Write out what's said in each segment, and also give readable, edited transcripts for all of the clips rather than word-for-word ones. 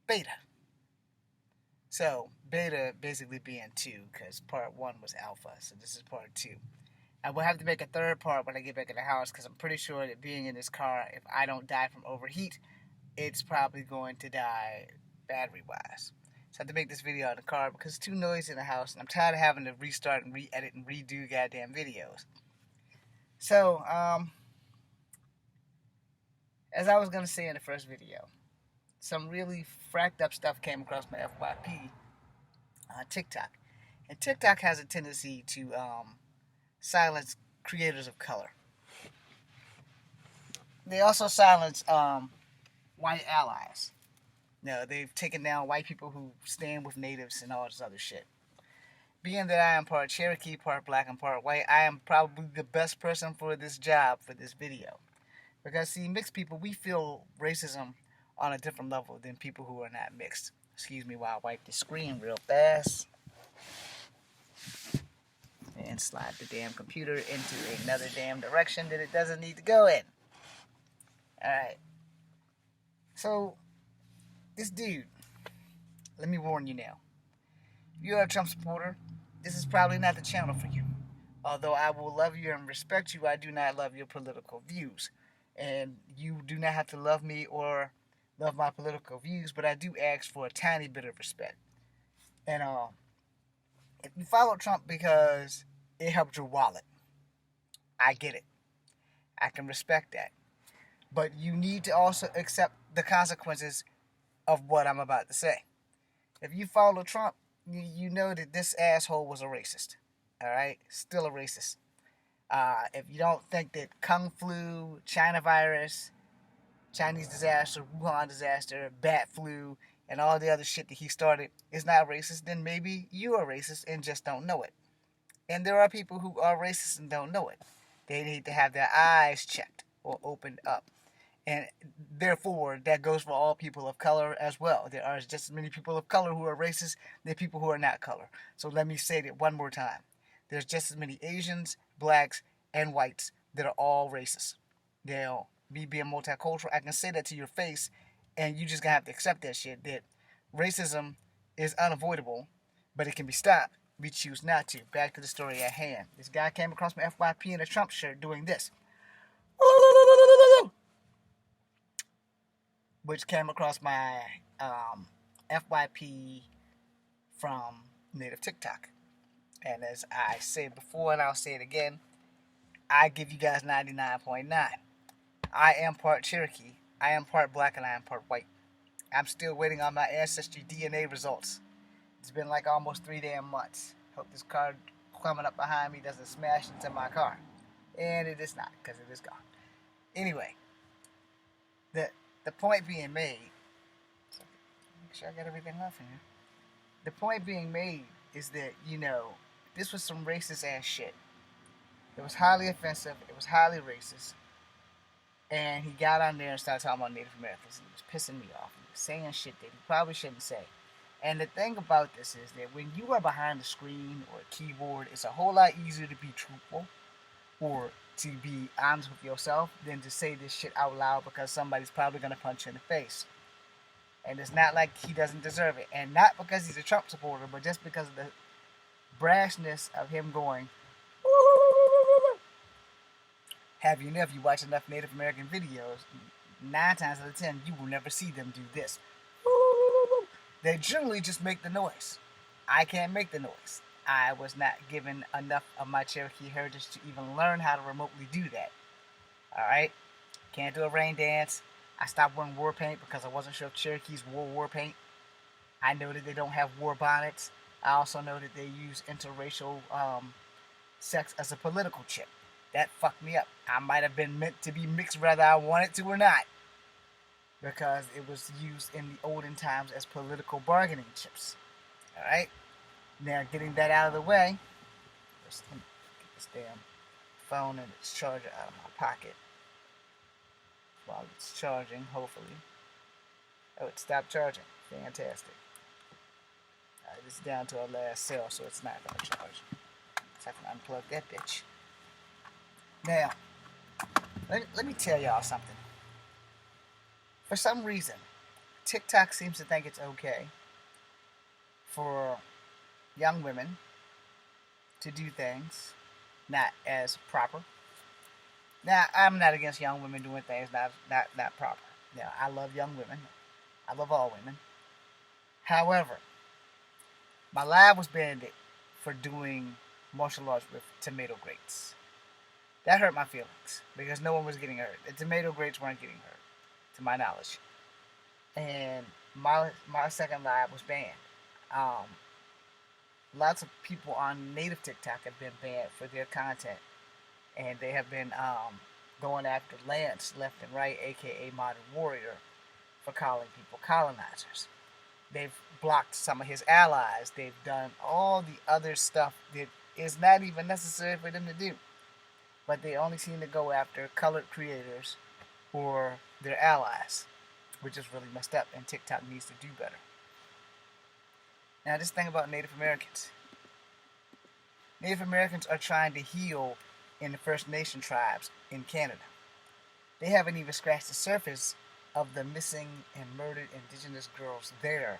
beta. So beta basically being 2, because part 1 was alpha, so this is part 2. I will have to make a third part when I get back in the house, because I'm pretty sure that being in this car, if I don't die from overheat, it's probably going to die battery wise. So I have to make this video in the car because it's too noisy in the house, and I'm tired of having to restart and re-edit and redo goddamn videos. So, as I was gonna say in the first video, some really fracked up stuff came across my FYP on TikTok, and TikTok has a tendency to silence creators of color. They also silence white allies. No, they've taken down white people who stand with natives and all this other shit. Being that I am part Cherokee, part black, and part white, I am probably the best person for this job for this video. Because, see, mixed people, we feel racism on a different level than people who are not mixed. Excuse me while I wipe the screen real fast. And slide the damn computer into another damn direction that it doesn't need to go in. Alright. So, this dude, let me warn you now. If you're a Trump supporter, this is probably not the channel for you. Although I will love you and respect you, I do not love your political views. And you do not have to love me or love my political views, but I do ask for a tiny bit of respect. And if you follow Trump because it helped your wallet, I get it. I can respect that. But you need to also accept the consequences of what I'm about to say. If you follow Trump, you know that this asshole was a racist. Alright? Still a racist. If you don't think that Kung Flu, China virus, Chinese disaster, Wuhan disaster, bat flu, and all the other shit that he started is not racist, then maybe you are racist and just don't know it. And there are people who are racist and don't know it. They need to have their eyes checked or opened up. And therefore, that goes for all people of color as well. There are just as many people of color who are racist than people who are not color. So let me say that one more time. There's just as many Asians, blacks, and whites that are all racist. Now, me being multicultural, I can say that to your face, and you just gonna have to accept that shit, that racism is unavoidable, but it can be stopped. We choose not to. Back to the story at hand. This guy came across my FYP in a Trump shirt doing this. Which came across my FYP from native TikTok. And as I said before, and I'll say it again, I give you guys 99.9. I am part Cherokee, I am part black, and I am part white. I'm still waiting on my ancestry DNA results. It's been like almost 3 damn months. Hope this car coming up behind me doesn't smash into my car. And it is not, because it is gone. Anyway, the point being made, make sure I got everything off here. The point being made is that, this was some racist ass shit. It was highly offensive, it was highly racist, and he got on there and started talking about Native Americans, and he was pissing me off. He was saying shit that he probably shouldn't say. And the thing about this is that when you are behind the screen or a keyboard, it's a whole lot easier to be truthful or to be honest with yourself than to say this shit out loud because somebody's probably going to punch you in the face. And it's not like he doesn't deserve it. And not because he's a Trump supporter, but just because of the brashness of him going, have you know, if you watch enough Native American videos, 9 times out of 10, you will never see them do this. They generally just make the noise. I can't make the noise. I was not given enough of my Cherokee heritage to even learn how to remotely do that. Alright? Can't do a rain dance. I stopped wearing war paint because I wasn't sure if Cherokees wore war paint. I know that they don't have war bonnets. I also know that they use interracial sex as a political chip. That fucked me up. I might have been meant to be mixed whether I wanted to or not. Because it was used in the olden times as political bargaining chips. Alright? Now, getting that out of the way, let's get this damn phone and its charger out of my pocket. While it's charging, hopefully. Oh, it stopped charging. Fantastic. Alright, it's down to our last cell, so it's not going to charge. So I can unplug that bitch. Now, let me tell y'all something. For some reason, TikTok seems to think it's okay for young women to do things not as proper. Now, I'm not against young women doing things not proper. Yeah, I love young women. I love all women. However, my live was banned for doing martial arts with tomato grates. That hurt my feelings because no one was getting hurt. The tomato grates weren't getting hurt, to my knowledge. And my second live was banned. Um, Lots of people on native TikTok have been banned for their content, and they have been going after Lance left and right, aka Modern Warrior, for calling people colonizers. They've blocked some of his allies. They've done all the other stuff that is not even necessary for them to do. But they only seem to go after colored creators or their allies, which is really messed up, and TikTok needs to do better. Now, this thing about Native Americans. Native Americans are trying to heal in the First Nation tribes in Canada. They haven't even scratched the surface of the missing and murdered Indigenous girls there.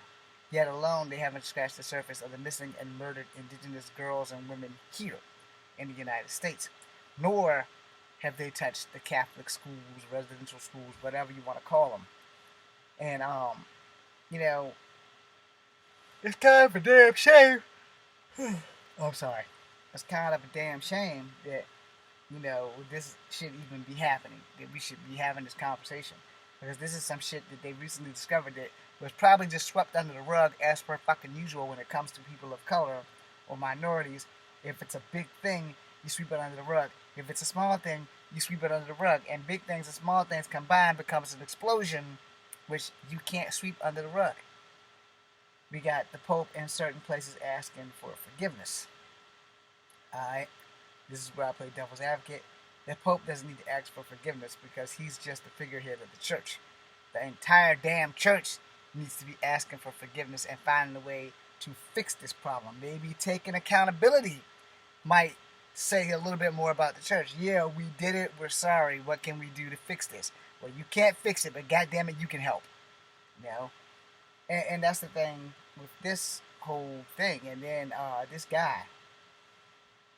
Yet alone, they haven't scratched the surface of the missing and murdered Indigenous girls and women here in the United States. Nor have they touched the Catholic schools, residential schools, whatever you want to call them. And, you know, it's kind of a damn shame. Oh, I'm sorry. It's kind of a damn shame that, you know, this should even be happening. That we should be having this conversation. Because this is some shit that they recently discovered that was probably just swept under the rug as per fucking usual when it comes to people of color or minorities. If it's a big thing, you sweep it under the rug. If it's a small thing, you sweep it under the rug. And big things and small things combined becomes an explosion, which you can't sweep under the rug. We got the Pope in certain places asking for forgiveness. Alright? This is where I play devil's advocate. The Pope doesn't need to ask for forgiveness because he's just the figurehead of the church. The entire damn church needs to be asking for forgiveness and finding a way to fix this problem. Maybe taking accountability might say a little bit more about the church. Yeah, we did it. We're sorry. What can we do to fix this? Well, you can't fix it, but goddamn it, you can help. You know? And that's the thing with this whole thing. And then this guy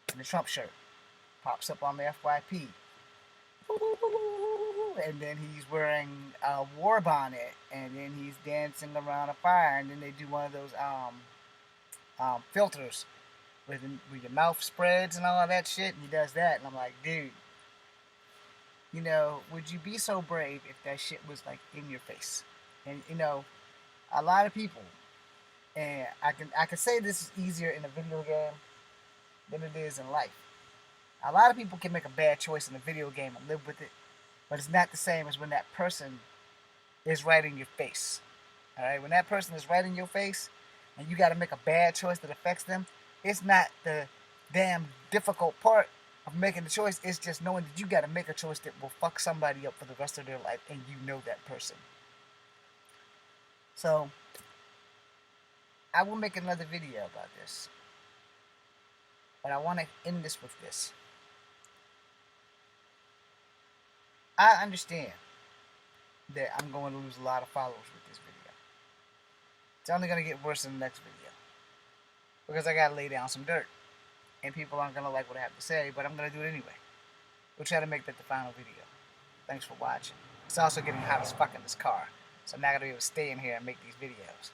in the Trump shirt pops up on the FYP. And then he's wearing a war bonnet. And then he's dancing around a fire. And then they do one of those filters where your mouth spreads and all of that shit. And he does that. And I'm like, dude, you know, would you be so brave if that shit was like in your face? And, you know, a lot of people, and I can say this is easier in a video game than it is in life. A lot of people can make a bad choice in a video game and live with it, but it's not the same as when that person is right in your face. Alright, when that person is right in your face and you gotta make a bad choice that affects them, it's not the damn difficult part of making the choice, it's just knowing that you gotta make a choice that will fuck somebody up for the rest of their life and you know that person. So, I will make another video about this. But I want to end this with this. I understand that I'm going to lose a lot of followers with this video. It's only going to get worse in the next video. Because I got to lay down some dirt. And people aren't going to like what I have to say, but I'm going to do it anyway. We'll try to make that the final video. Thanks for watching. It's also getting hot as fuck in this car. So I'm not going to be able to stay in here and make these videos.